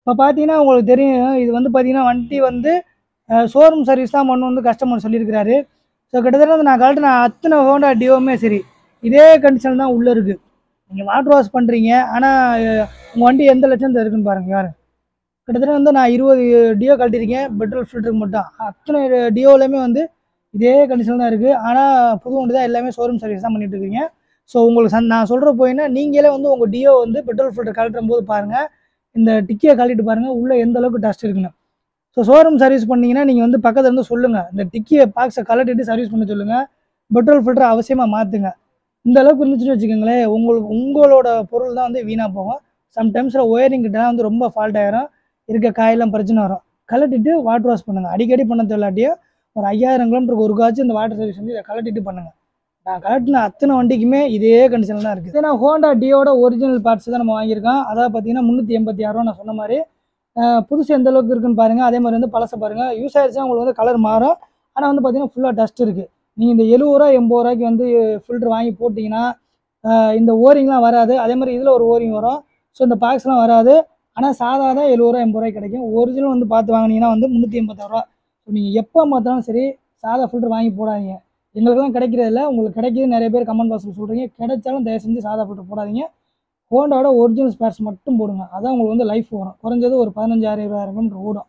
இப்போ பார்த்தீங்கன்னா உங்களுக்கு தெரியும், இது வந்து பார்த்தீங்கன்னா வண்டி வந்து ஷோரூம் சர்வீஸ் தான் பண்ணணும் வந்து கஸ்டமர் சொல்லியிருக்கிறாரு. ஸோ கிட்டத்தட்ட வந்து நான் கழட்டின அத்தனை ஹோண்டா டியோவுமே சரி இதே கண்டிஷன் தான் உள்ளே இருக்குது. நீங்கள் வாட்டர் வாஷ் பண்ணுறீங்க, ஆனால் உங்கள் வண்டி எந்த லட்சத்தில் இருக்குன்னு பாருங்கள். யார் கிட்டத்தட்ட வந்து நான் 20 டியோ கழட்டியிருக்கேன் பெட்ரோல் ஃபில்டருக்கு மட்டும். அத்தனை டியோவிலையுமே வந்து இதே கண்டிஷன் தான் இருக்குது. ஆனால் புது வண்டி தான், எல்லாமே ஷோரூம் சர்வீஸ் தான் பண்ணிட்டு இருக்கீங்க. ஸோ உங்களுக்கு நான் சொல்கிற போயின்னா நீங்களே வந்து உங்கள் டியோ வந்து பெட்ரோல் ஃபில்டர் கழட்டும் போது பாருங்கள், இந்த டிக்கியை கழட்டிட்டு பாருங்கள் உள்ளே எந்த அளவுக்கு டஸ்ட் இருக்குன்னு. ஸோ ஷோரூம் சர்வீஸ் பண்ணிங்கன்னா நீங்கள் வந்து பக்கத்தில் இருந்து சொல்லுங்கள், இந்த டிக்கியை பாக்ஸை கழட்டிட்டு சர்வீஸ் பண்ண சொல்லுங்கள், பெட்ரோல் ஃபில்டரை அவசியமாக மாற்றுங்க. இந்த அளவுக்கு இருந்துச்சுன்னு வச்சுக்கோங்களேன், உங்களோட பொருள் தான் வந்து வீணாக போகும். சம்டைம்ஸில் ஒயரிங் கிட்டலாம் வந்து ரொம்ப ஃபால்ட் ஆகிரும், இருக்க காயெல்லாம் பிரச்சனை வரும். கழட்டிட்டு வாட்டர் வாஷ் பண்ணுங்கள். அடிக்கடி பண்ண தெரியலாட்டியும் ஒரு 5000 கிலோமீட்டருக்கு ஒருக்காச்சும் இந்த வாட்டர் சர்வீஸ் வந்து இதை கழட்டிட்டு பண்ணுங்கள். நான் கழட்டின அத்தனை வண்டிக்குமே இதே கண்டிஷனில் தான் இருக்குது. ஏன்னா ஹோண்டா டியோட ஒரிஜினல் பார்ட்ஸ் தான் நம்ம வாங்கியிருக்கோம். அதாவது பார்த்தீங்கன்னா 386 ரூபா. நான் சொன்ன மாதிரி புதுசு எந்த அளவுக்கு இருக்குன்னு பாருங்கள். அதே மாதிரி வந்து பழசை பாருங்கள். யூஸ் ஆகிடுச்சுன்னா உங்களுக்கு வந்து கலர் மாறும். ஆனால் வந்து பார்த்தீங்கன்னா ஃபுல்லாக டஸ்ட் இருக்குது. நீங்கள் இந்த 70 ரூபா 80 ரூபாய்க்கு வந்து ஃபில்ட்ரு வாங்கி போட்டிங்கன்னா இந்த ஓரிங்லாம் வராது. அதே மாதிரி இதில் ஒரு ஓரிங் வரும். ஸோ இந்த பாக்ஸ்லாம் வராது. ஆனால் சாதா தான் 70 ரூபா 80 ரூபாய்க்கு கிடைக்கும். ஒரிஜினல் வந்து பார்த்து வாங்கினீங்கன்னா வந்து 386 ரூபா. ஸோ நீங்கள் எப்போ பார்த்தாலும் சரி சாதா ஃபில்ட்ரு வாங்கி போடாதீங்க. எங்களுக்கெல்லாம் கிடைக்கிறதில்ல, உங்களுக்கு கிடைக்கிது. நிறைய பேர் கமெண்ட் பாக்ஸில் சொல்கிறீங்க. கிடைச்சாலும் தயவு செஞ்சு சாதா ஃபில்ட்ரு போடாதீங்க. ஹோண்டாவோட ஒரிஜினல் ஸ்பேர்ஸ் மட்டும் போடுங்க. அதான் உங்களுக்கு வந்து லைஃப் வரும். குறைஞ்சது ஒரு 15,000 20,000 கிலோமீட்டர் ஓடும்.